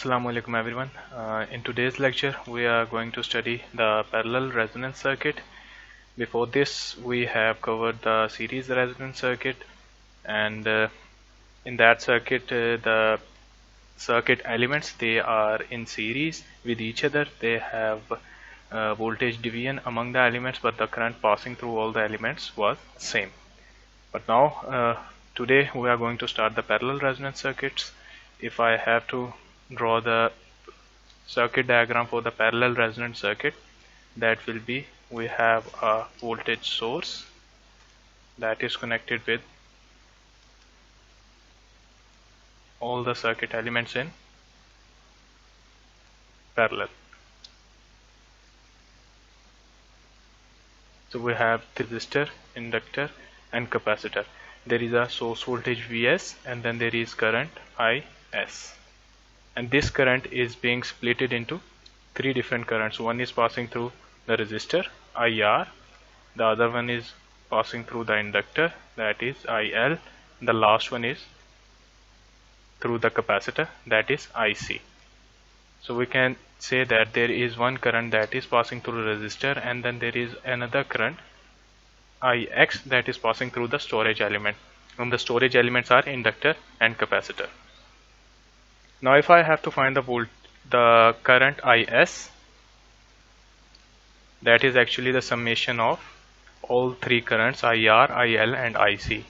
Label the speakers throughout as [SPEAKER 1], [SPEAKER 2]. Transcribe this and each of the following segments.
[SPEAKER 1] Assalamu alaikum everyone. In today's lecture we are going to study the parallel resonance circuit. Before this we have covered the series resonance circuit, and in that circuit the circuit elements, they are in series with each other. They have voltage division among the elements, but the current passing through all the elements was same. But now today we are going to start the parallel resonance circuits. If I have to draw the circuit diagram for the parallel resonant circuit, that will be, we have a voltage source that is connected with all the circuit elements in parallel. So we have resistor, inductor and capacitor. There is a source voltage Vs and then there is current Is, and this current is being splitted into three different currents. One is passing through the resistor, IR, the other one is passing through the inductor, that is IL, the last one is through the capacitor, that is IC. So we can say that there is one current that is passing through the resistor, and then there is another current Ix that is passing through the storage element, and the storage elements are inductor and capacitor. Now if I have to find the current Is, that is actually the summation of all three currents, IR, IL and IC.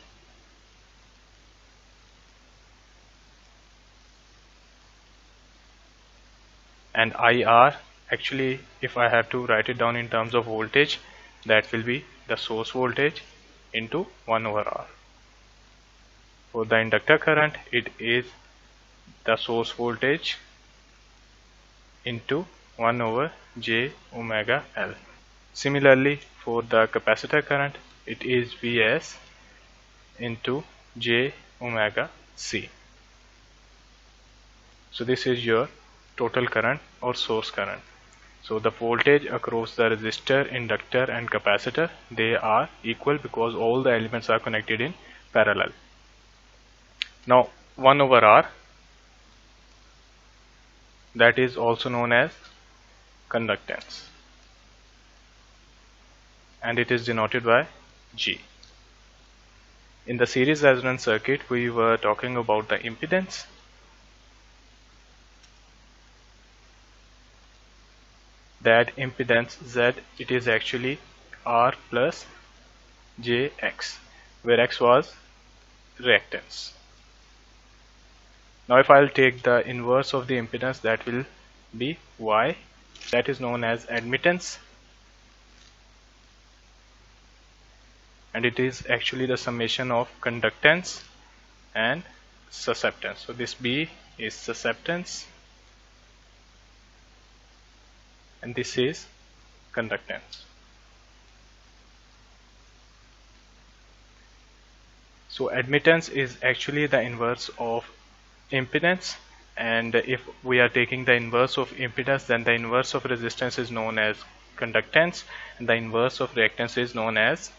[SPEAKER 1] And IR, actually if I have to write it down in terms of voltage, that will be the source voltage into 1 over R. For the inductor current, it is the source voltage into 1 over j omega L. Similarly, for the capacitor current, it is Vs into j omega C. So this is your total current or source current. So the voltage across the resistor, inductor and capacitor, they are equal because all the elements are connected in parallel. Now 1 over R, that is also known as conductance, and it is denoted by G. In the series resonance circuit we were talking about the impedance. That impedance Z, it is actually R plus Jx, where X was reactance. Now if I'll take the inverse of the impedance, that will be Y, that is known as admittance, and it is actually the summation of conductance and susceptance. So this B is susceptance and this is conductance. So admittance is actually the inverse of impedance, and if we are taking the inverse of impedance, then the inverse of resistance is known as conductance and the inverse of reactance is known as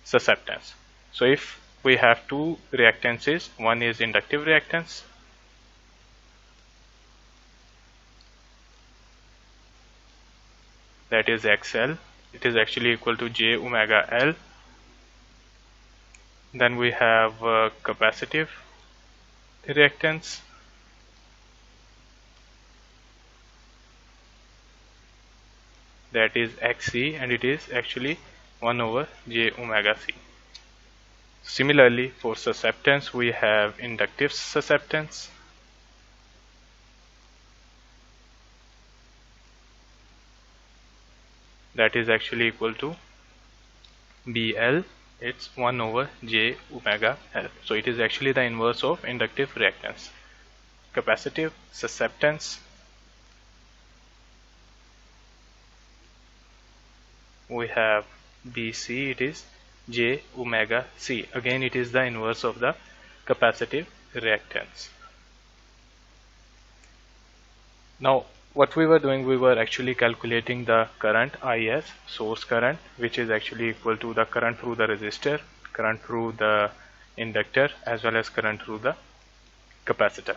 [SPEAKER 1] susceptance. So if we have two reactances, one is inductive reactance that is XL, it is actually equal to j omega L. Then we have capacitive reactance, that is XC, and it is actually 1 over j omega C. Similarly, for susceptance we have inductive susceptance, that is actually equal to BL, it's 1 over j omega L. So it is actually the inverse of inductive reactance. Capacitive susceptance, we have BC, it is j omega C. Again it is the inverse of the capacitive reactance. Now what we were doing, we were actually calculating the current Is, source current, which is actually equal to the current through the resistor, current through the inductor as well as current through the capacitor.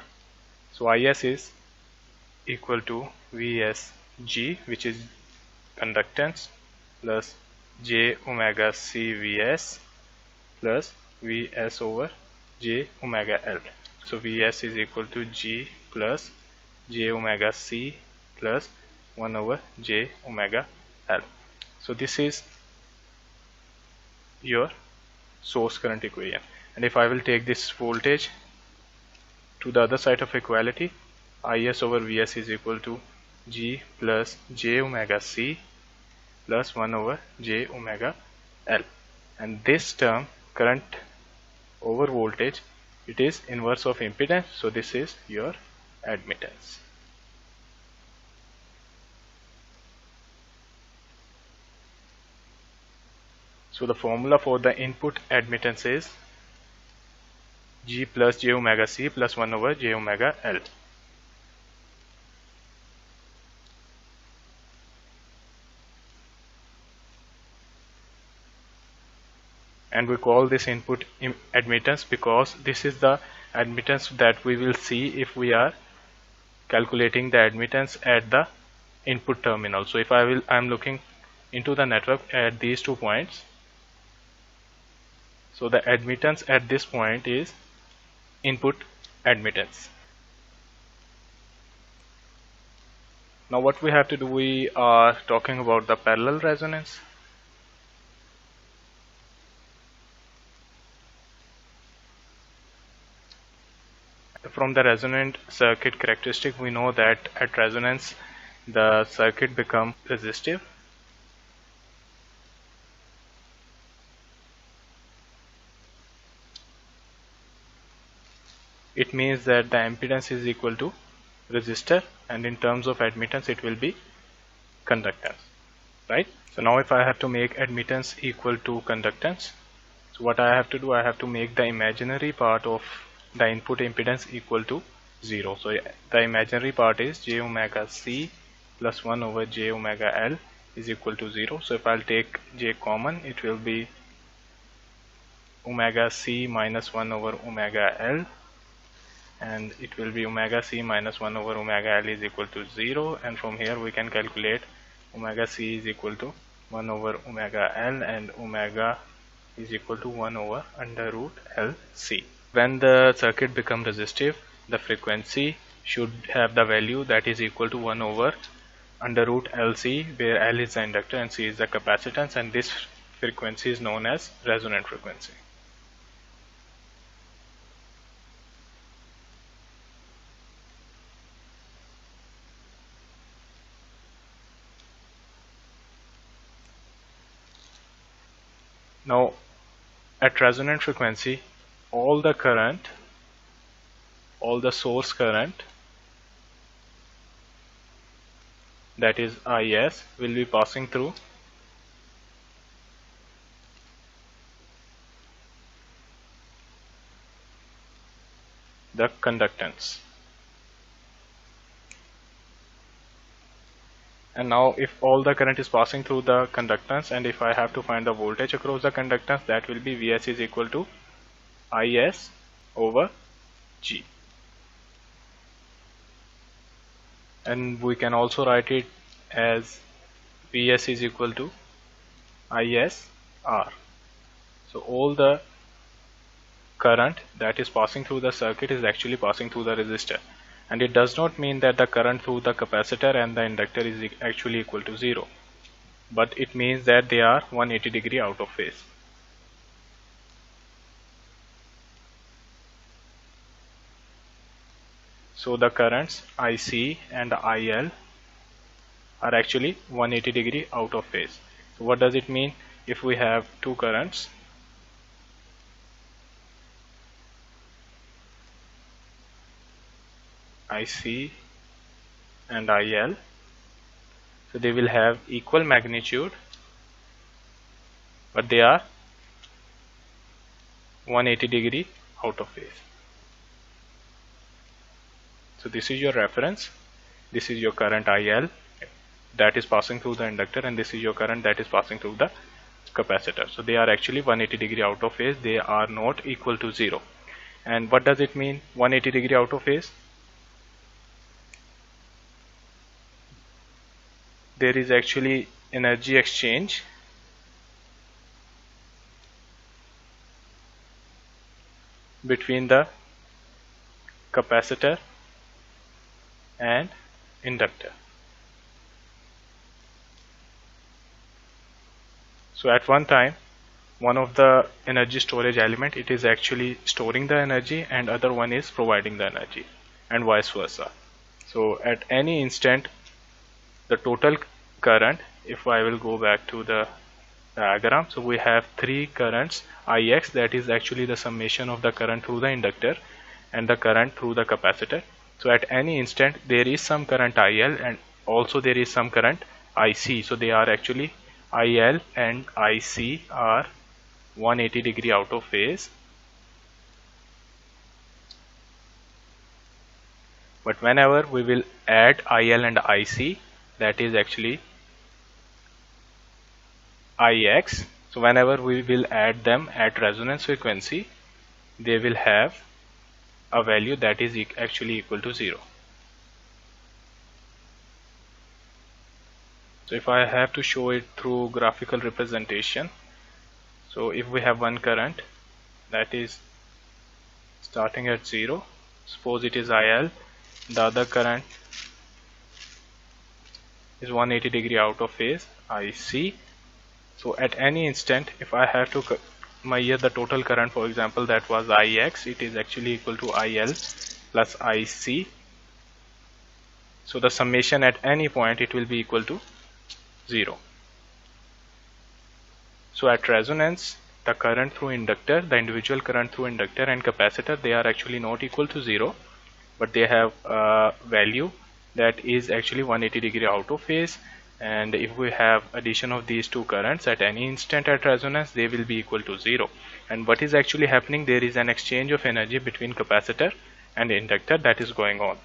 [SPEAKER 1] So Is is equal to Vsg, which is conductance, plus j omega c Vs plus Vs over j omega L. So Vs is equal to G plus j omega c plus 1 over j omega L. So this is your source current equation. And if I will take this voltage to the other side of equality, Is over Vs is equal to G plus j omega c plus 1 over j omega L. And this term, current over voltage, it is inverse of impedance, so this is your admittance. So the formula for the input admittance is G plus j omega c plus 1 over j omega L. And we call this input admittance because this is the admittance that we will see if we are calculating the admittance at the input terminal. So if I am looking into the network at these 2 points, so the admittance at this point is input admittance. Now what we have to do, we are talking about the parallel resonance. From the resonant circuit characteristic, we know that at resonance the circuit becomes resistive. It means that the impedance is equal to resistor, and in terms of admittance it will be conductance, right? So now if I have to make admittance equal to conductance, so what I have to do, I have to make the imaginary part of the input impedance equal to 0. So the imaginary part is j omega c plus 1 over j omega L is equal to 0. So if I'll take j common, it will be omega c minus 1 over omega L, and it will be omega c minus 1 over omega L is equal to 0, and from here we can calculate omega c is equal to 1 over omega L and omega is equal to 1 over under root LC. When the circuit becomes resistive, the frequency should have the value that is equal to 1 over under root LC, where L is the inductor and C is the capacitance, and this frequency is known as resonant frequency. Now at resonant frequency, all the current, all the source current, that is Is, will be passing through the conductance. And now if all the current is passing through the conductance, and if I have to find the voltage across the conductance, that will be Vs is equal to Is over G. And we can also write it as Vs is equal to ISR. So all the current that is passing through the circuit is actually passing through the resistor, and it does not mean that the current through the capacitor and the inductor is actually equal to 0, but it means that they are 180 degree out of phase. So the currents IC and IL are actually 180 degree out of phase. So what does it mean? If we have two currents, IC and IL, so they will have equal magnitude, but they are 180 degree out of phase. So this is your reference, this is your current IL that is passing through the inductor, and this is your current that is passing through the capacitor. So they are actually 180 degree out of phase, they are not equal to 0. And what does it mean, 180 degree out of phase? there is actually energy exchange between the capacitor and inductor. So at one time, one of the energy storage element, it is actually storing the energy, and other one is providing the energy, and vice versa. So at any instant, the total current, if I will go back to the diagram, so we have three currents Ix, that is actually the summation of the current through the inductor and the current through the capacitor. So at any instant there is some current IL and also there is some current IC. So they are actually IL and IC are 180-degree out of phase. But whenever we will add IL and IC, that is actually Ix. So whenever we will add them at resonance frequency, they will have a value that is actually equal to 0. So if I have to show it through graphical representation, so if we have one current that is starting at 0, suppose it is IL, the other current is 180-degree out of phase, IC. So at any instant, if I have to measure the total current, for example that was Ix, it is actually equal to IL plus IC. So the summation at any point, it will be equal to 0. So at resonance, the current through inductor, the individual current through inductor and capacitor, they are actually not equal to 0, but they have a value that is actually 180-degree out of phase. And if we have addition of these two currents at any instant at resonance, they will be equal to 0. And what is actually happening, there is an exchange of energy between capacitor and inductor that is going on.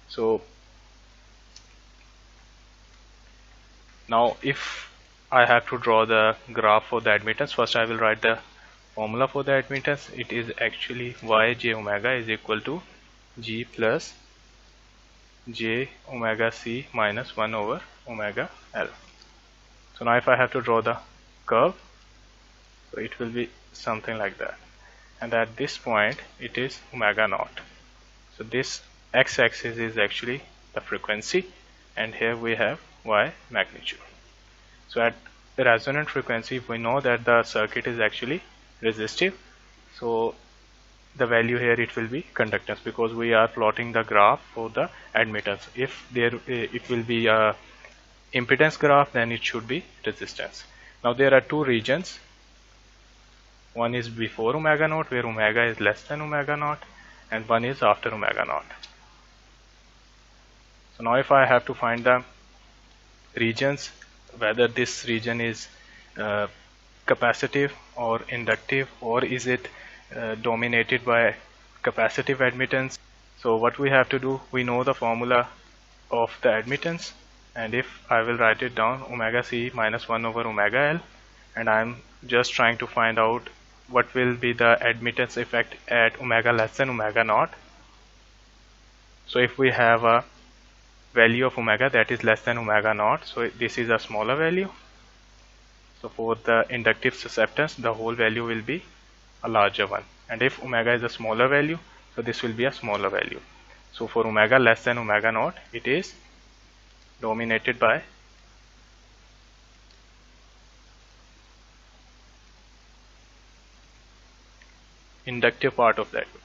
[SPEAKER 1] So now if I have to draw the graph for the admittance, first I will write the formula for the admittance. It is actually y j omega is equal to G plus j omega c minus 1 over omega L. So now if I have to draw the curve, so it will be something like that. And at this point, it is omega naught. So this x-axis is actually the frequency, and here we have y magnitude. So at the resonant frequency, we know that the circuit is actually resistive. So the value here, it will be conductance, because we are plotting the graph for the admittance. If there it will be a impedance graph, then it should be resistance. Now there are two regions. One is before omega naught, where omega is less than omega naught, and one is after omega naught. So now if I have to find the regions, whether this region is capacitive or inductive, or is it dominated by capacitive admittance. So what we have to do, we know the formula of the admittance, and if I will write it down, omega c minus 1 over omega L, and I'm just trying to find out what will be the admittance effect at omega less than omega naught. So if we have a value of omega that is less than omega naught, so this is a smaller value. So for the inductive susceptance, the whole value will be a larger one, and if omega is a smaller value, so this will be a smaller value. So for omega less than omega naught, it is dominated by inductive part of the admittance.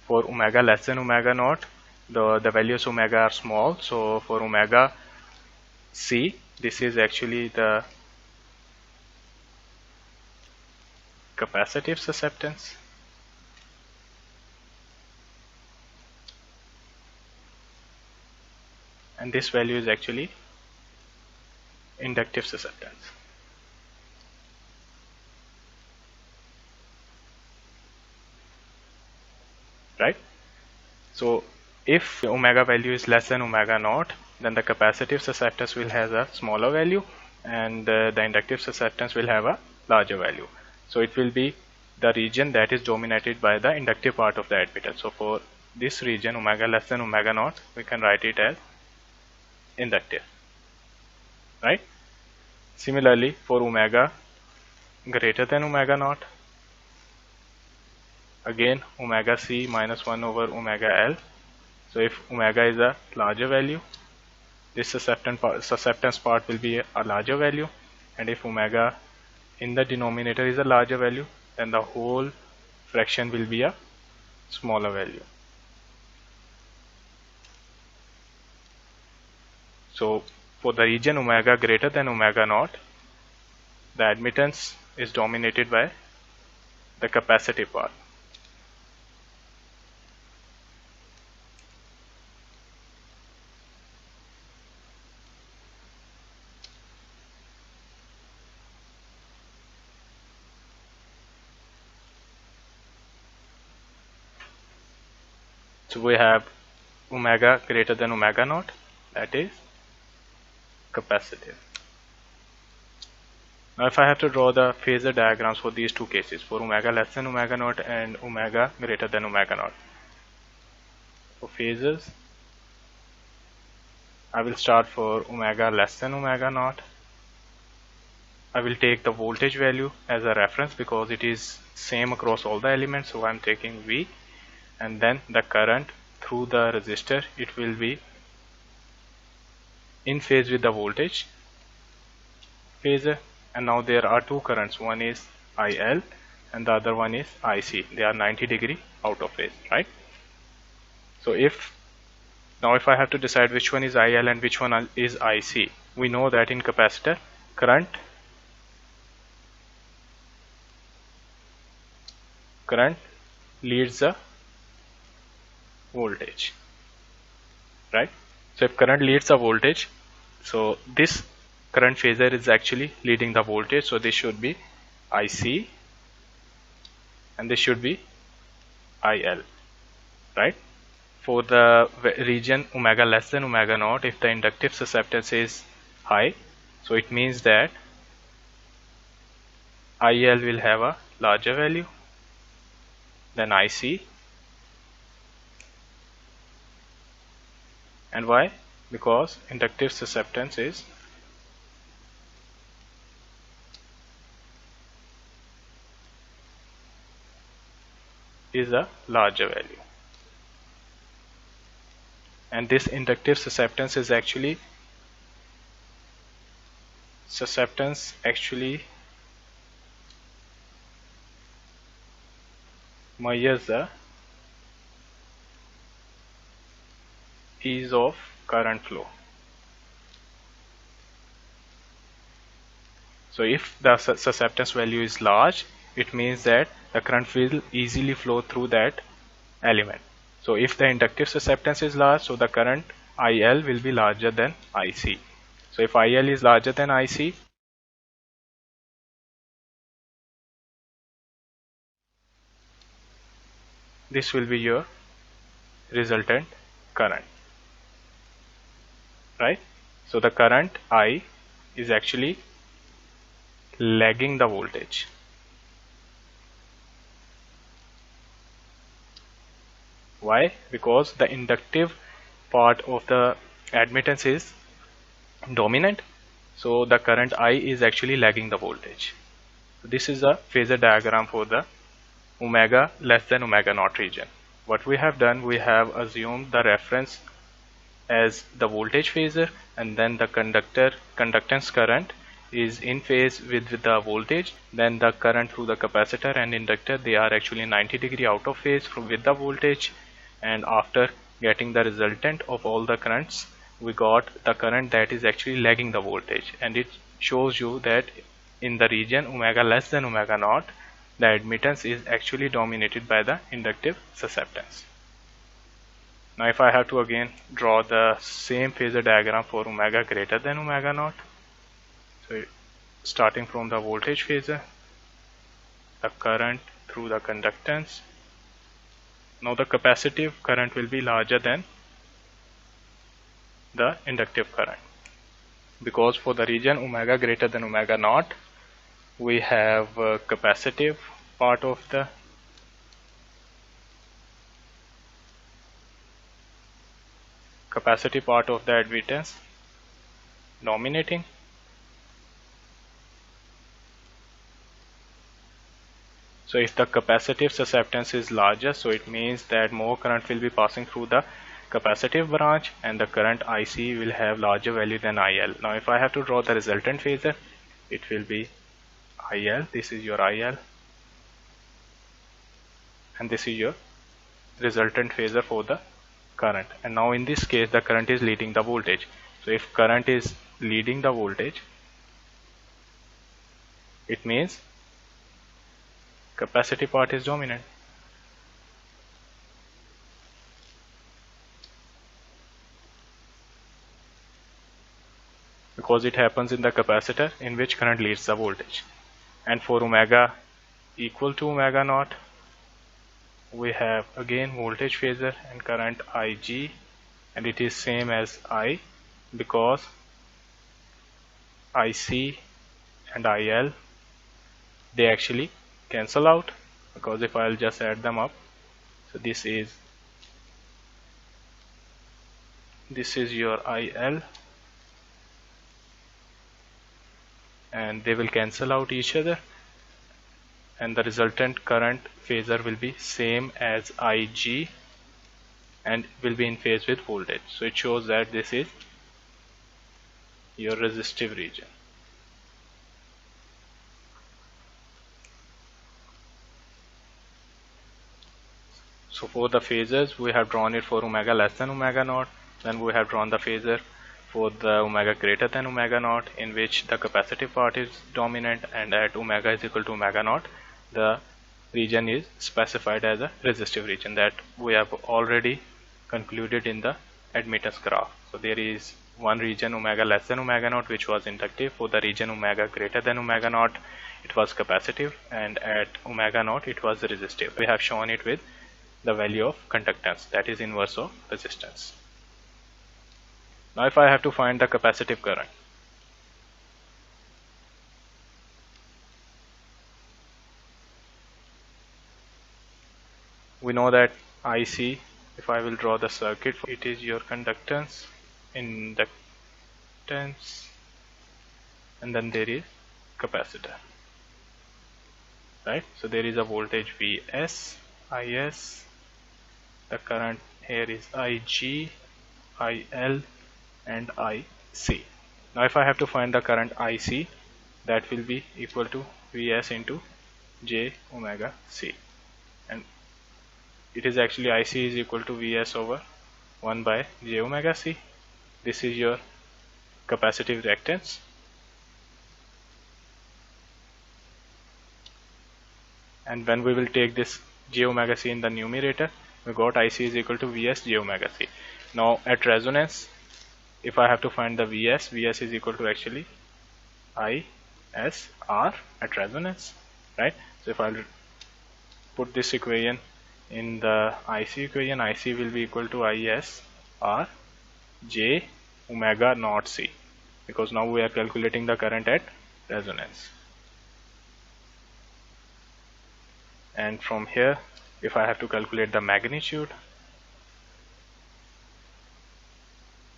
[SPEAKER 1] For omega less than omega naught, the values omega are small. So for omega c, this is actually the capacitive susceptance, and this value is actually inductive susceptance. Right? So if the omega value is less than omega naught, then the capacitive susceptance will have a smaller value, and the inductive susceptance will have a larger value. So it will be the region that is dominated by the inductive part of the admittance. So for this region, omega less than omega naught, we can write it as inductive, right? Similarly, for omega greater than omega naught, again omega c minus 1 over omega L. So if omega is a larger value, this susceptance part will be a larger value, and if omega in the denominator is a larger value, then the whole fraction will be a smaller value. So for the region omega greater than omega naught, the admittance is dominated by the capacitive part. So we have omega greater than omega naught, that is capacitive. Now if I have to draw the phasor diagrams for these two cases, for omega less than omega naught and omega greater than omega naught. For phasors, I will start for omega less than omega naught. I will take the voltage value as a reference because it is same across all the elements, so I am taking V, and then the current through the resistor, it will be in phase with the voltage phasor. And now there are two currents, one is IL and the other one is IC. They are 90° out of phase, right? So if I have to decide which one is IL and which one is IC, we know that in capacitor current leads the voltage, right? So if current leads the voltage, so this current phasor is actually leading the voltage, so this should be IC and this should be IL, right? For the region omega less than omega naught, if the inductive susceptance is high, so it means that IL will have a larger value than IC. And why? Because inductive susceptance is a larger value, and this inductive susceptance is actually measures the ease of current flow. So if the susceptance value is large, it means that the current will easily flow through that element. So if the inductive susceptance is large, so the current IL will be larger than IC. So if IL is larger than IC, this will be your resultant current, right? So the current I is actually lagging the voltage. Why? Because the inductive part of the admittance is dominant, so the current I is actually lagging the voltage. So this is a phasor diagram for the omega less than omega naught region. What we have done, we have assumed the reference as the voltage phasor, and then the conductance current is in phase with the voltage. Then the current through the capacitor and inductor, they are actually 90° out of phase with the voltage, and after getting the resultant of all the currents, we got the current that is actually lagging the voltage, and it shows you that in the region omega less than omega naught, the admittance is actually dominated by the inductive susceptance. Now if I have to again draw the same phasor diagram for omega greater than omega naught, so starting from the voltage phasor, the current through the conductance, now the capacitive current will be larger than the inductive current. because for the region omega greater than omega naught, we have a capacitive part of the admittance dominating. So if the capacitive susceptance is larger, so it means that more current will be passing through the capacitive branch and the current IC will have larger value than IL. Now if I have to draw the resultant phasor, it will be IL. This is your IL and this is your resultant phasor for the current. And now in this case the current is leading the voltage. So if current is leading the voltage, it means capacitive part is dominant. Because it happens in the capacitor in which current leads the voltage. And for omega equal to omega naught, we have again voltage phasor and current Ig, and it is same as I because IC and IL, they actually cancel out, because if I'll just add them up, so this is your IL and they will cancel out each other, and the resultant current phasor will be same as Ig and will be in phase with voltage. So it shows that this is your resistive region. So for the phasors, we have drawn it for omega less than omega naught, then we have drawn the phasor for the omega greater than omega naught, in which the capacitive part is dominant, and at omega is equal to omega naught, the region is specified as a resistive region, that we have already concluded in the admittance graph. So there is one region omega less than omega naught which was inductive. For the region omega greater than omega naught, it was capacitive, and at omega naught it was resistive. We have shown it with the value of conductance, that is inverse of resistance. Now if I have to find the capacitive current, we know that IC, if I will draw the circuit, it is your conductance, inductance, and then there is capacitor, right? So there is a voltage Vs, Is, the current here is Ig, IL and IC. Now if I have to find the current IC, that will be equal to Vs into j omega c, and it is actually IC is equal to Vs over 1 by j omega c. This is your capacitive reactance, and when we will take this j omega c in the numerator, we got IC is equal to Vs j omega c. Now at resonance, if I have to find the Vs is equal to actually ISR at resonance, right? So if I'll put this equation in the IC equation, IC will be equal to ISR j omega naught c, because now we are calculating the current at resonance. And from here, if I have to calculate the magnitude,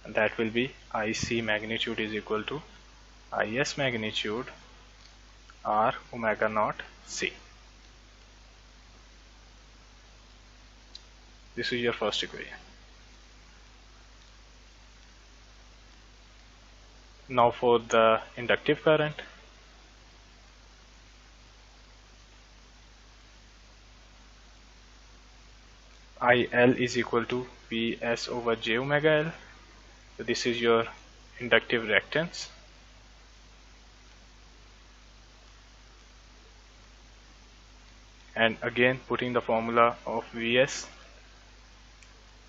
[SPEAKER 1] that will be IC magnitude is equal to IS magnitude R omega naught C. This is your first equation. Now for the inductive current, IL is equal to Vs over j omega L. So this is your inductive reactance. And again, putting the formula of Vs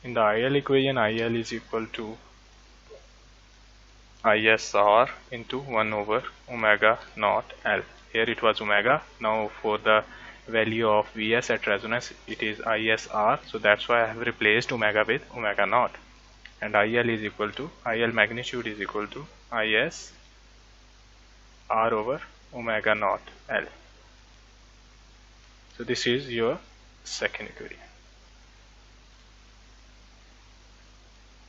[SPEAKER 1] in the IL equation, IL is equal to ISR into 1 over omega naught L. Here it was omega. Now for the value of Vs at resonance, it is ISR. So that's why I have replaced omega with omega naught. and IL magnitude is equal to IS R over omega naught L. So this is your second equation.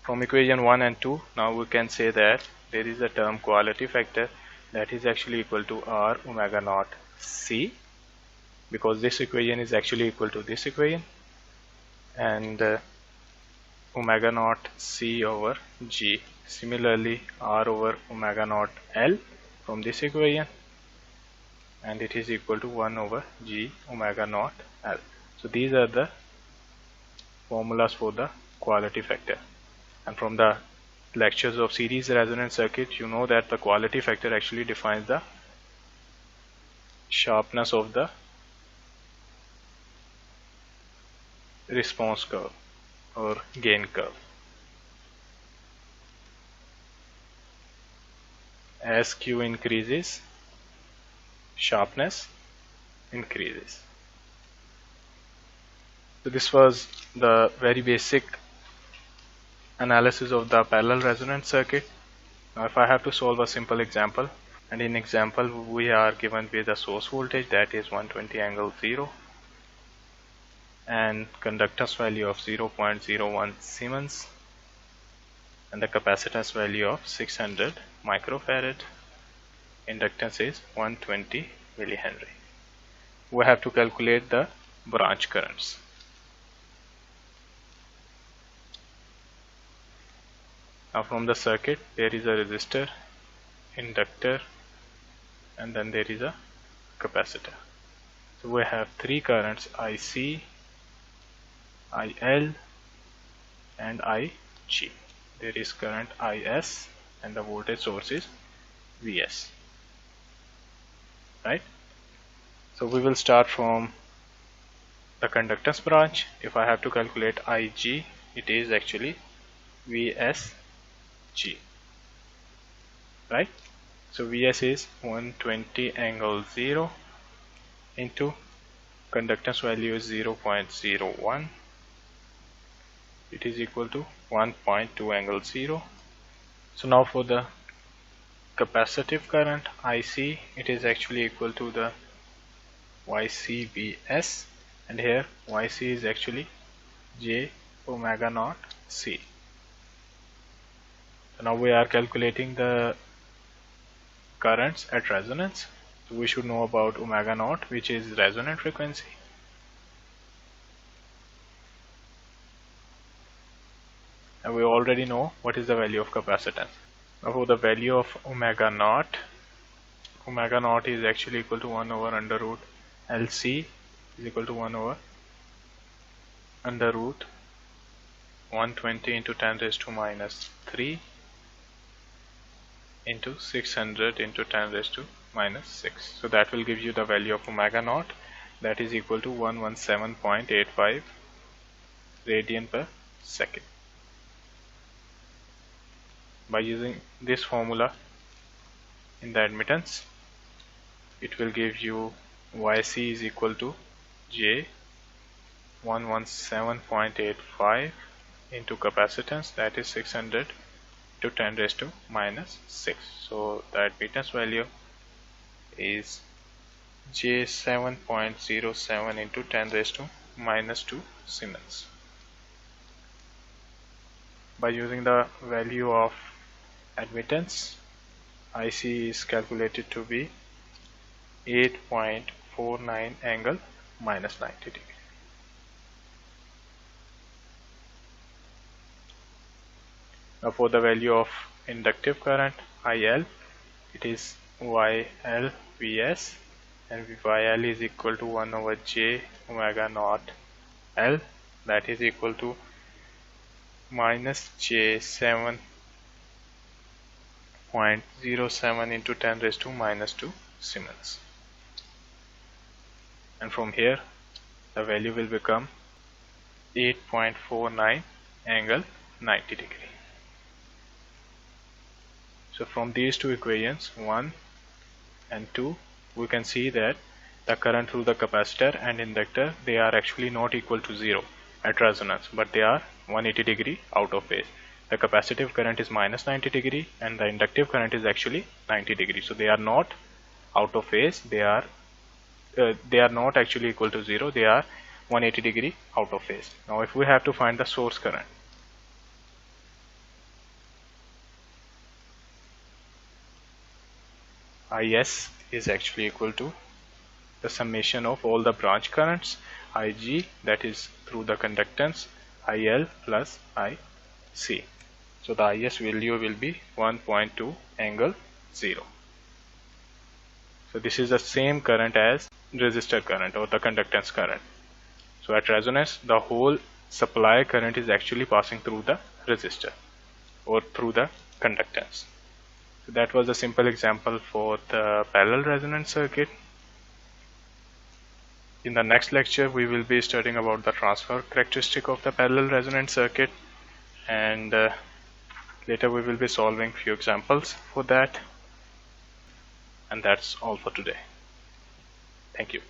[SPEAKER 1] From equation 1 and 2, now we can say that there is a term quality factor that is actually equal to R omega naught C, because this equation is actually equal to this equation, and omega naught C over G. Similarly, R over omega naught L from this equation, and it is equal to 1 over G omega naught L. So these are the formulas for the quality factor. And from the lectures of series resonant circuit, you know that the quality factor actually defines the sharpness of the response curve or gain curve. As Q increases, sharpness increases. So this was the very basic analysis of the parallel resonant circuit. Now if I have to solve a simple example, and in example we are given with a source voltage that is 120 angle 0 and conductance value of 0.01 Siemens and the capacitance value of 600 microfarad. Inductance is 120 millihenry. We have to calculate the branch currents. Now from the circuit there is a resistor, inductor, and then there is a capacitor. So we have three currents, IC, IL and IG. There is current IS and the voltage source is VS. Right? So we will start from the conductance branch. If I have to calculate IG, it is actually VSG. Right? So VS is 120 angle 0 into conductance value is 0.01. It is equal to 1.2 angle 0. So now for the capacitive current IC, it is actually equal to the YCVS, and here YC is actually J omega naught C. So now we are calculating the currents at resonance. So we should know about omega naught, which is resonant frequency. And we already know what is the value of capacitance. Now for the value of omega naught is actually equal to 1 over under root LC is equal to 1 over under root 120 into 10 raised to minus 3 into 600 into 10 raised to minus 6. So that will give you the value of omega naught, that is equal to 117.85 radian per second. By using this formula in the admittance, it will give you YC is equal to J 117.85 into capacitance, that is 600 to 10 raised to minus 6. So the admittance value is J 7.07 into 10 raised to minus 2 Siemens. By using the value of admittance, IC is calculated to be 8.49 angle minus 90 degree. Now for the value of inductive current IL, it is YLVS, and YL is equal to 1 over J omega naught L, that is equal to minus J 7.07 into 10 raised to minus 2 Siemens. And from here the value will become 8.49 angle 90 degree. So from these two equations 1 and 2, we can see that the current through the capacitor and inductor, they are actually not equal to 0 at resonance, but they are 180 degree out of phase. the capacitive current is minus 90 degree and the inductive current is actually 90 degree. So they are not out of phase, they are not actually equal to 0, they are 180 degree out of phase. Now if we have to find the source current, IS is actually equal to the summation of all the branch currents, Ig, that is through the conductance, IL plus IC. So the IS value will be 1.2 angle 0. So this is the same current as resistor current or the conductance current. So at resonance, the whole supply current is actually passing through the resistor or through the conductance. So that was a simple example for the parallel resonance circuit. In the next lecture, we will be studying about the transfer characteristic of the parallel resonance circuit, and later we will be solving few examples for that. And that's all for today. Thank you.